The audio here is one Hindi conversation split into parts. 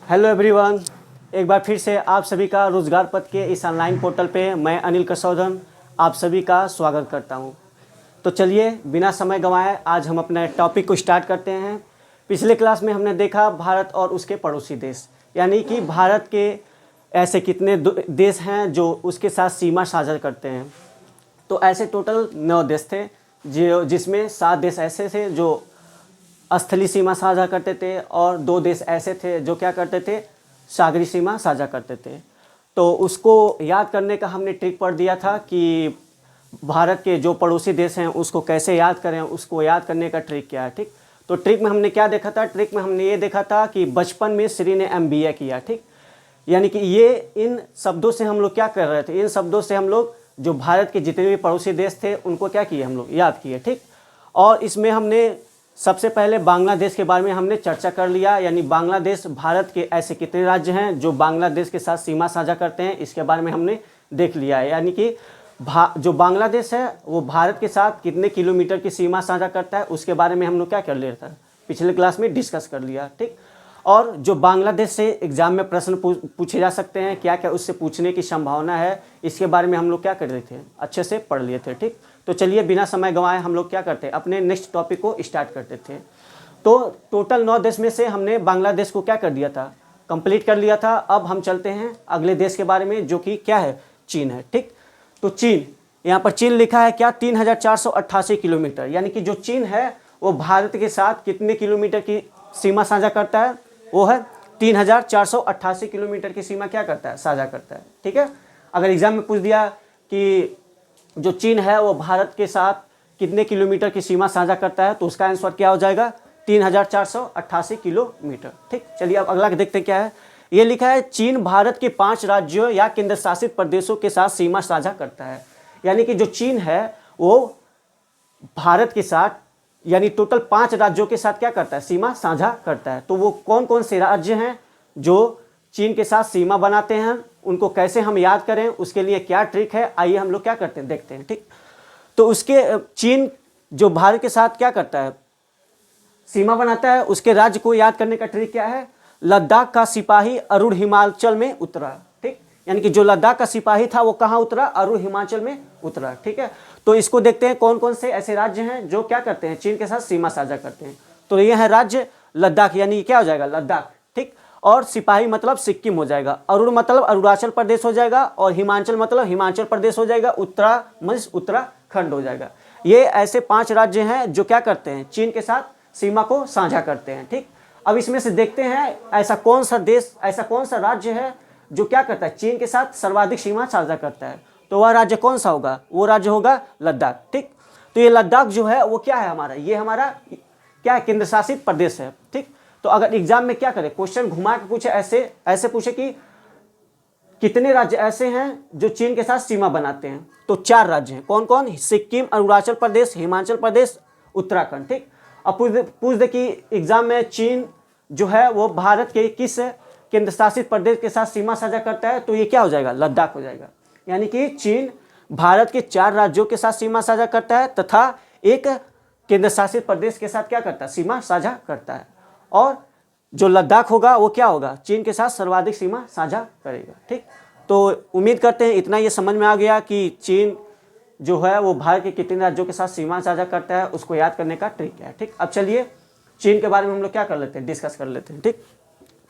हेलो एवरीवन, एक बार फिर से आप सभी का रोजगार पथ के इस ऑनलाइन पोर्टल पे मैं अनिल कसौधन आप सभी का स्वागत करता हूं। तो चलिए बिना समय गंवाए आज हम अपने टॉपिक को स्टार्ट करते हैं। पिछले क्लास में हमने देखा भारत और उसके पड़ोसी देश, यानी कि भारत के ऐसे कितने देश हैं जो उसके साथ सीमा साझा करते हैं। तो ऐसे टोटल 9 देश थे जिसमें 7 देश ऐसे थे जो स्थलीय सीमा साझा करते थे और 2 देश ऐसे थे जो क्या करते थे, सागरी सीमा साझा करते थे। तो उसको याद करने का हमने ट्रिक पढ़ दिया था कि भारत के जो पड़ोसी देश हैं उसको कैसे याद करें, उसको याद करने का ट्रिक क्या है। ठीक, तो ट्रिक में हमने क्या देखा था, ट्रिक में हमने ये देखा था कि बचपन में श्री ने MBA किया। ठीक, यानी कि ये इन शब्दों से हम लोग क्या कर रहे थे, इन शब्दों से हम लोग जो भारत के जितने भी पड़ोसी देश थे उनको क्या किए, हम लोग याद किए। ठीक, और इसमें हमने सबसे पहले बांग्लादेश के बारे में हमने चर्चा कर लिया, यानी बांग्लादेश भारत के ऐसे कितने राज्य हैं जो बांग्लादेश के साथ सीमा साझा करते हैं, इसके बारे में हमने देख लिया है। यानी कि जो बांग्लादेश है वो भारत के साथ कितने किलोमीटर की सीमा साझा करता है उसके बारे में हम लोग क्या कर लिया था, पिछले क्लास में डिस्कस कर लिया। ठीक, और जो बांग्लादेश से एग्जाम में प्रश्न पूछे जा सकते हैं, क्या क्या उससे पूछने की संभावना है, इसके बारे में हम लोग क्या कर रहे थे, अच्छे से पढ़ लिए थे। ठीक, तो चलिए बिना समय गंवाए हम लोग क्या करते हैं, अपने नेक्स्ट टॉपिक को स्टार्ट करते थे। तो टोटल 9 देश में से हमने बांग्लादेश को क्या कर दिया था, कंप्लीट कर लिया था। अब हम चलते हैं अगले देश के बारे में जो कि क्या है, चीन है। ठीक, तो चीन, यहाँ पर चीन लिखा है क्या, 3488 किलोमीटर। यानी कि जो चीन है वो भारत के साथ कितने किलोमीटर की सीमा साझा करता है, वो है 3488 किलोमीटर की सीमा क्या करता है, साझा करता है। ठीक है, अगर एग्जाम में पूछ दिया कि जो चीन है वो भारत के साथ कितने किलोमीटर की सीमा साझा करता है तो उसका आंसर क्या हो जाएगा, 3488 किलोमीटर। ठीक, चलिए अब अगला देखते हैं क्या है। ये लिखा है चीन भारत के 5 राज्यों या केंद्र शासित प्रदेशों के साथ सीमा साझा करता है। यानी कि जो चीन है वो भारत के साथ यानी टोटल 5 राज्यों के साथ क्या करता है, सीमा साझा करता है। तो वो कौन कौन से राज्य हैं जो चीन के साथ सीमा बनाते हैं, उनको कैसे हम याद करें, उसके लिए क्या ट्रिक है, आइए हम लोग क्या करते हैं देखते हैं। ठीक, तो उसके चीन जो भारत के साथ क्या करता है, सीमा बनाता है, उसके राज्य को याद करने का ट्रिक क्या है, लद्दाख का सिपाही अरुण हिमाचल में उतरा। ठीक, यानी कि जो लद्दाख का सिपाही था वो कहाँ उतरा, अरुण हिमाचल में उतरा। ठीक है, तो इसको देखते हैं कौन कौन से ऐसे राज्य हैं जो क्या करते हैं, चीन के साथ सीमा साझा करते हैं। तो ये है राज्य लद्दाख, यानी क्या हो जाएगा, लद्दाख। ठीक, और सिपाही मतलब सिक्किम हो जाएगा, अरुण मतलब अरुणाचल प्रदेश हो जाएगा, और हिमाचल मतलब हिमाचल प्रदेश हो जाएगा, उत्तराखंड हो जाएगा। ये ऐसे 5 राज्य हैं जो क्या करते हैं, चीन के साथ सीमा को साझा करते हैं। ठीक, अब इसमें से देखते हैं ऐसा कौन सा देश, ऐसा कौन सा राज्य है जो क्या करता है, चीन के साथ सर्वाधिक सीमा साझा करता है। तो वह राज्य कौन सा होगा, वो राज्य होगा लद्दाख। ठीक, तो ये लद्दाख जो है वो क्या है हमारा, ये हमारा क्या है, केंद्र शासित प्रदेश है। ठीक, तो अगर एग्जाम में क्या करे, क्वेश्चन घुमा के पूछे, ऐसे पूछे कि कितने राज्य ऐसे हैं जो चीन के साथ सीमा बनाते हैं, तो 4 राज्य हैं। कौन कौन, सिक्किम, अरुणाचल प्रदेश, हिमाचल प्रदेश, उत्तराखंड। ठीक, अब पूछ दे कि एग्जाम में चीन जो है वो भारत के किस केंद्र शासित प्रदेश के साथ सीमा साझा करता है, तो ये क्या हो जाएगा, लद्दाख हो जाएगा। यानी कि चीन भारत के 4 राज्यों के साथ सीमा साझा करता है तथा एक केंद्र शासित प्रदेश के साथ क्या करता है, सीमा साझा करता है। और जो लद्दाख होगा वो क्या होगा, चीन के साथ सर्वाधिक सीमा साझा करेगा। ठीक, तो उम्मीद करते हैं इतना ये समझ में आ गया कि चीन जो है वो भारत के कितने राज्यों के साथ सीमा साझा करता है, उसको याद करने का ट्रिक है। ठीक, अब चलिए चीन के बारे में हम लोग क्या कर लेते हैं, डिस्कस कर लेते हैं। ठीक,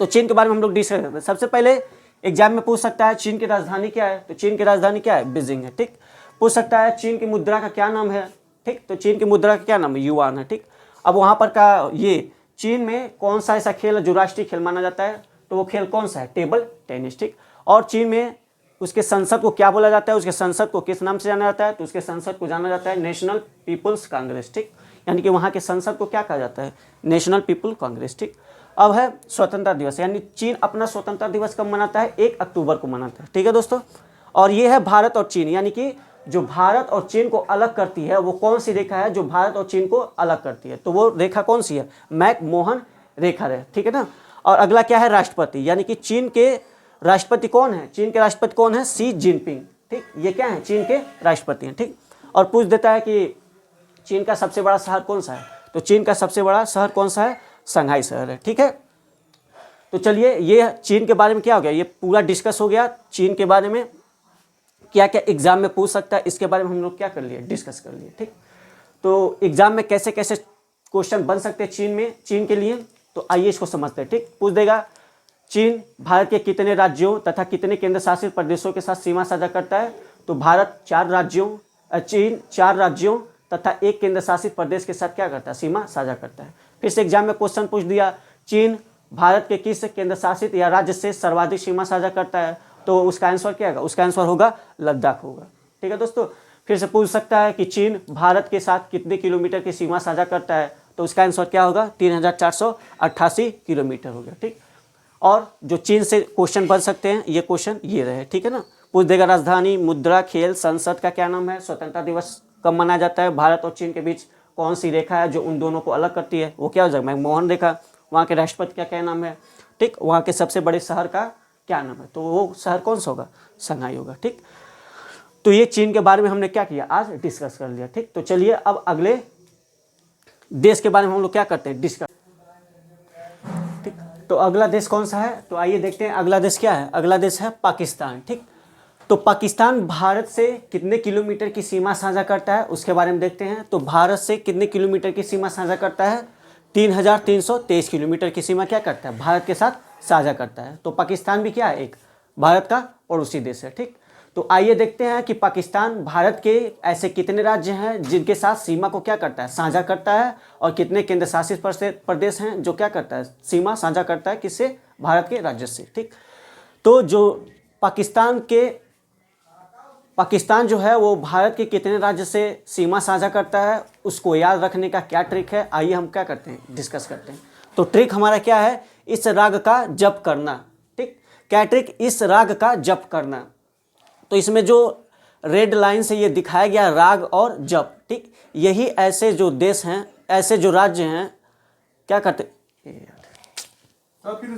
तो चीन के बारे में हम लोग डिस्कस करते हैं। सबसे पहले एग्जाम में पूछ सकता है चीन की राजधानी क्या है, तो चीन की राजधानी क्या है, बीजिंग है। ठीक, पूछ सकता है चीन की मुद्रा का क्या नाम है। ठीक, तो चीन की मुद्रा का क्या नाम है, युआन है। ठीक, अब वहाँ पर का ये चीन में कौन सा ऐसा खेल है जो राष्ट्रीय खेल माना जाता है, तो वो खेल कौन सा है, टेबल टेनिस। ठीक, और चीन में उसके संसद को क्या बोला जाता है, उसके संसद को किस नाम से जाना जाता है, तो उसके संसद को जाना जाता है नेशनल पीपुल्स कांग्रेस। ठीक, यानी कि वहाँ के संसद को क्या कहा जाता है, नेशनल पीपुल कांग्रेस। ठीक, अब है स्वतंत्रता दिवस, यानी चीन अपना स्वतंत्रता दिवस कब मनाता है, 1 अक्टूबर को मनाता है। ठीक है दोस्तों, और ये है भारत और चीन, यानी कि जो भारत और चीन को अलग करती है वो कौन सी रेखा है जो भारत और चीन को अलग करती है, तो वो रेखा कौन सी है, मैक-मोहन रेखा है। ठीक है ना, और अगला क्या है, राष्ट्रपति, यानी कि चीन के राष्ट्रपति कौन है, चीन के राष्ट्रपति कौन है, शी जिनपिंग। ठीक, ये क्या है, चीन के राष्ट्रपति हैं। ठीक, और पूछ देता है कि चीन का सबसे बड़ा शहर कौन सा है, तो चीन का सबसे बड़ा शहर कौन सा है, शंघाई शहर है। ठीक है, तो चलिए ये चीन के बारे में क्या हो गया, ये पूरा डिस्कस हो गया। चीन के बारे में क्या क्या एग्जाम में पूछ सकता है इसके बारे में हम लोग क्या कर लिए, डिस्कस कर लिए। ठीक, तो एग्जाम में कैसे कैसे क्वेश्चन बन सकते हैं चीन के लिए, तो आइए इसको समझते हैं। ठीक, पूछ देगा चीन भारत के कितने राज्यों तथा कितने केंद्र शासित प्रदेशों के साथ सीमा साझा करता है, तो भारत चीन 4 राज्यों तथा 1 केंद्र शासित प्रदेश के साथ क्या करता है, सीमा साझा करता है। फिर से एग्जाम में क्वेश्चन पूछ दिया चीन भारत के किस केंद्र शासित या राज्य से सर्वाधिक सीमा साझा करता है, तो उसका आंसर क्या होगा, उसका आंसर होगा लद्दाख होगा। ठीक है दोस्तों, फिर से पूछ सकता है कि चीन भारत के साथ कितने किलोमीटर की सीमा साझा करता है, तो उसका आंसर क्या होगा 3488 किलोमीटर हो गया। ठीक, और जो चीन से क्वेश्चन बन सकते हैं ये क्वेश्चन ये रहे। ठीक है ना, पूछ देगा राजधानी, मुद्रा, खेल, संसद का क्या नाम है, स्वतंत्रता दिवस कब मनाया जाता है, भारत और चीन के बीच कौन सी रेखा है जो उन दोनों को अलग करती है, वो क्या हो जाएगा मनमोहन रेखा, वहाँ के राष्ट्रपति का क्या नाम है, ठीक, वहाँ के सबसे बड़े शहर का क्या नाम है, तो वो शहर कौन सा होगा, शंघाई होगा। ठीक, तो ये चीन के बारे में हमने क्या किया, आज डिस्कस कर लिया। ठीक, तो चलिए अब अगले देश के बारे में हम लोग क्या करते हैं, डिस्कस। ठीक, तो अगला देश कौन सा है, तो आइए देखते हैं अगला देश क्या है। अगला देश है पाकिस्तान। ठीक, तो पाकिस्तान भारत से कितने किलोमीटर की सीमा साझा करता है उसके बारे में देखते हैं। तो भारत से कितने किलोमीटर की सीमा साझा करता है, 3323 किलोमीटर की सीमा क्या करता है, भारत के साथ साझा करता है। तो पाकिस्तान भी क्या है, एक भारत का पड़ोसी देश है। ठीक, तो आइए देखते हैं कि पाकिस्तान भारत के ऐसे कितने राज्य हैं जिनके साथ सीमा को क्या करता है, साझा करता है, और कितने केंद्र शासित प्रदेश हैं जो क्या करता है, सीमा साझा करता है किससे, भारत के राज्य से। ठीक, तो जो पाकिस्तान जो है वो भारत के कितने राज्य से सीमा साझा करता है उसको याद रखने का क्या ट्रिक है, आइए हम क्या करते हैं, डिस्कस करते हैं। तो ट्रिक हमारा क्या है, इस राग का जप करना। ठीक, क्या ट्रिक, इस राग का जप करना। तो इसमें जो रेड लाइन से ये दिखाया गया राग और जप, ठीक, यही ऐसे जो देश हैं, ऐसे जो राज्य हैं क्या करते, फिर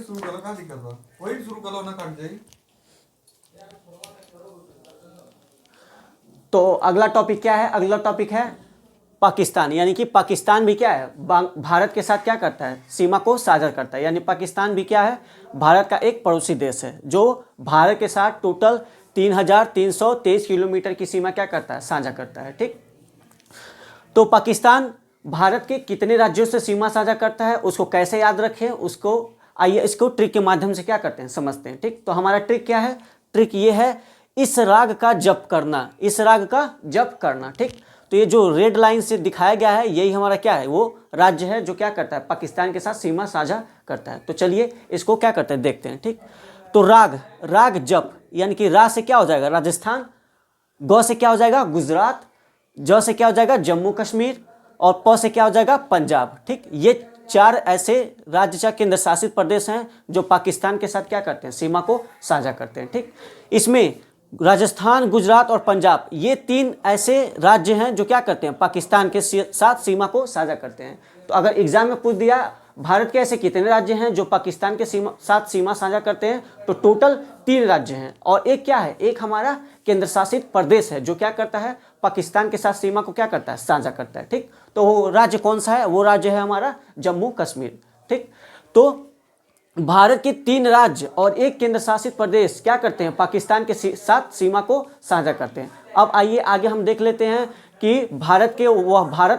शुरू करो, कहाँ दिक्कत है, वही शुरू करो ना, कट जाएगी। तो अगला टॉपिक क्या है, अगला टॉपिक है पाकिस्तान, यानी कि पाकिस्तान भी क्या है, भारत के साथ क्या करता है, सीमा को साझा करता है। यानी पाकिस्तान भी क्या है, भारत का एक पड़ोसी देश है जो भारत के साथ टोटल 3323 किलोमीटर की सीमा क्या करता है, साझा करता है। ठीक, तो पाकिस्तान भारत के कितने राज्यों से सीमा साझा करता है उसको कैसे याद रखें, उसको आइए इसको ट्रिक के माध्यम से क्या करते हैं, समझते हैं। ठीक, तो हमारा ट्रिक क्या है, ट्रिक ये है इस राग का जप करना, इस राग का जप करना। ठीक, तो ये जो रेड लाइन से दिखाया गया है यही हमारा क्या है, वो राज्य है जो क्या करता है, पाकिस्तान के साथ सीमा साझा करता है। तो चलिए इसको क्या करते हैं, देखते हैं। ठीक, तो राग जप, यानी कि रा से क्या हो जाएगा, राजस्थान, ग से क्या हो जाएगा, गुजरात, ज से क्या हो जाएगा, जम्मू कश्मीर, और प से क्या हो जाएगा, पंजाब। ठीक, ये 4 ऐसे राज्य या केंद्र शासित प्रदेश हैं जो पाकिस्तान के साथ क्या करते हैं, सीमा को साझा करते हैं। ठीक, इसमें राजस्थान, गुजरात और पंजाब ये 3 ऐसे राज्य हैं जो क्या करते हैं, पाकिस्तान के साथ सीमा को साझा करते हैं। तो अगर एग्जाम में पूछ दिया भारत के ऐसे कितने राज्य हैं जो पाकिस्तान के साथ सीमा साझा करते हैं, तो टोटल 3 राज्य हैं, और एक क्या है, एक हमारा केंद्र शासित प्रदेश है जो क्या करता है, पाकिस्तान के साथ सीमा को क्या करता है, साझा करता है। ठीक, तो वो राज्य कौन सा है, वो राज्य है हमारा जम्मू कश्मीर। ठीक, तो भारत के 3 राज्य और एक केंद्र शासित प्रदेश क्या करते हैं, पाकिस्तान के साथ सीमा को साझा करते हैं। अब आइए आगे हम देख लेते हैं कि भारत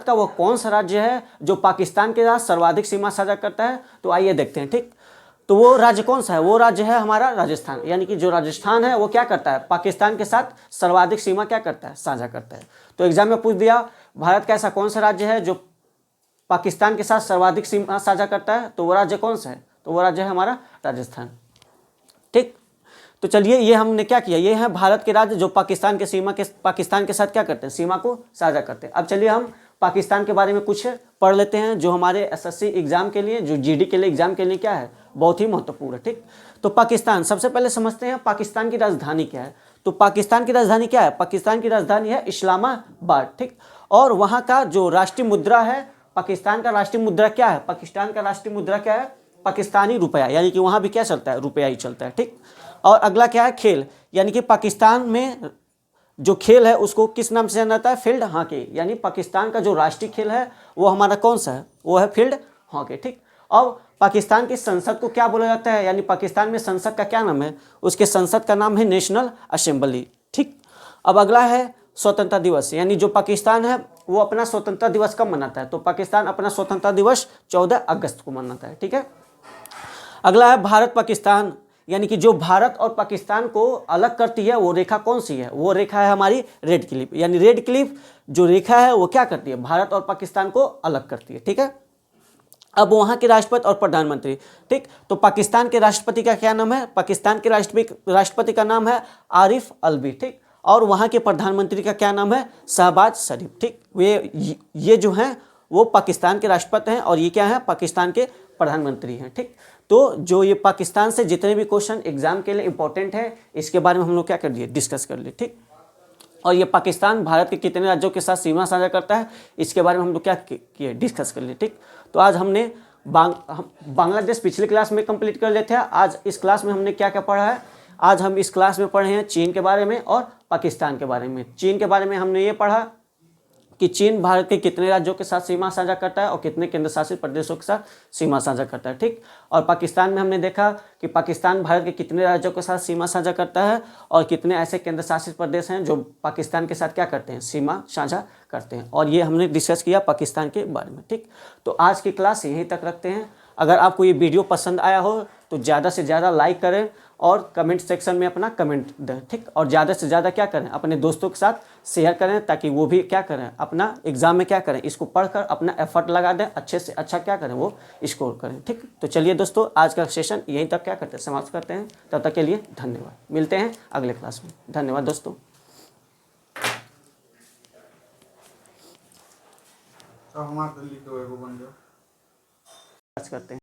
का वह कौन सा राज्य है जो पाकिस्तान के साथ सर्वाधिक सीमा साझा करता है, तो आइए देखते हैं। ठीक, तो वो राज्य कौन सा है, वो राज्य है हमारा राजस्थान, यानी कि जो राजस्थान है वो क्या करता है, पाकिस्तान के साथ सर्वाधिक सीमा क्या करता है, साझा करता है। तो एग्जाम में पूछ दिया भारत का ऐसा कौन सा राज्य है जो पाकिस्तान के साथ सर्वाधिक सीमा साझा करता है, तो वो राज्य कौन सा है, तो वो राज्य है हमारा राजस्थान। ठीक, तो चलिए ये हमने क्या किया, ये है भारत के राज्य जो पाकिस्तान के साथ क्या करते हैं, सीमा को साझा करते हैं। अब चलिए हम पाकिस्तान के बारे में कुछ पढ़ लेते हैं जो हमारे एसएससी एग्जाम के लिए, जो जीडी के लिए एग्जाम के लिए क्या है, बहुत ही महत्वपूर्ण है। ठीक, तो पाकिस्तान, सबसे पहले समझते हैं पाकिस्तान की राजधानी क्या है। तो पाकिस्तान की राजधानी क्या है, पाकिस्तान की राजधानी है इस्लामाबाद। ठीक, और वहाँ का जो राष्ट्रीय मुद्रा है, पाकिस्तान का राष्ट्रीय मुद्रा क्या है, पाकिस्तान का राष्ट्रीय मुद्रा क्या है, पाकिस्तानी रुपया, यानी कि वहाँ भी क्या चलता है, रुपया ही चलता है। ठीक, और अगला क्या है, खेल, यानी कि पाकिस्तान में जो खेल है उसको किस नाम से जाना जाता है, फील्ड हॉकी, यानी पाकिस्तान का जो राष्ट्रीय खेल है वो हमारा कौन सा है, वो है फील्ड हॉकी। ठीक, और पाकिस्तान की संसद को क्या बोला जाता है, यानी पाकिस्तान में संसद का क्या नाम है, उसके संसद का नाम है नेशनल असेंबली। ठीक, अब अगला है स्वतंत्रता दिवस, यानी जो पाकिस्तान है वो अपना स्वतंत्रता दिवस कब मनाता है, तो पाकिस्तान अपना स्वतंत्रता दिवस 14 अगस्त को मनाता है। ठीक है, अगला है भारत पाकिस्तान, यानी कि जो भारत और पाकिस्तान को अलग करती है वो रेखा कौन सी है, वो रेखा है हमारी रेड क्लिफ, यानी रेड क्लिफ जो रेखा है वो क्या करती है, भारत और पाकिस्तान को अलग करती है। ठीक है, अब वहाँ के राष्ट्रपति और प्रधानमंत्री। ठीक, तो पाकिस्तान के राष्ट्रपति का क्या नाम है, पाकिस्तान के राष्ट्रपति का नाम है आरिफ अलवी। ठीक, और वहाँ के प्रधानमंत्री का क्या नाम है, शहबाज शरीफ। ठीक, ये जो हैं वो पाकिस्तान के राष्ट्रपति हैं और ये क्या है, पाकिस्तान के प्रधानमंत्री हैं। ठीक, तो जो ये पाकिस्तान से जितने भी क्वेश्चन एग्जाम के लिए इंपॉर्टेंट है इसके बारे में हम लोग क्या कर लिए, डिस्कस कर लिए। ठीक, और ये पाकिस्तान भारत के कितने राज्यों के साथ सीमा साझा करता है इसके बारे में हम लोग क्या किए, डिस्कस कर लिए। ठीक, तो आज हमने बांग्लादेश पिछले क्लास में कंप्लीट कर लेते हैं। आज इस क्लास में हमने क्या क्या पढ़ा है, आज हम इस क्लास में पढ़े हैं चीन के बारे में और पाकिस्तान के बारे में। चीन के बारे में हमने ये पढ़ा कि चीन भारत के कितने राज्यों के साथ सीमा साझा करता है और कितने केंद्र शासित प्रदेशों के साथ सीमा साझा करता है। ठीक, और पाकिस्तान में हमने देखा कि पाकिस्तान भारत के कितने राज्यों के साथ सीमा साझा करता है और कितने ऐसे केंद्र शासित प्रदेश हैं जो पाकिस्तान के साथ क्या करते हैं, सीमा साझा करते हैं, और ये हमने डिस्कस किया पाकिस्तान के बारे में। ठीक, तो आज की क्लास यहीं तक रखते हैं। अगर आपको ये वीडियो पसंद आया हो तो ज़्यादा से ज़्यादा लाइक करें और कमेंट सेक्शन में अपना कमेंट दें। ठीक, और ज़्यादा से ज़्यादा क्या करें, अपने दोस्तों के साथ शेयर करें ताकि वो भी क्या करें, अपना एग्जाम में क्या करें, इसको पढ़कर अपना एफर्ट लगा दें, अच्छे से अच्छा क्या करें, वो स्कोर करें। ठीक, तो चलिए दोस्तों आज का सेशन यहीं तक क्या करते हैं, समाप्त करते हैं। तब तक के लिए धन्यवाद, मिलते हैं अगले क्लास में। धन्यवाद दोस्तों। हमारे दिल्ली के वो बन गया करते हैं।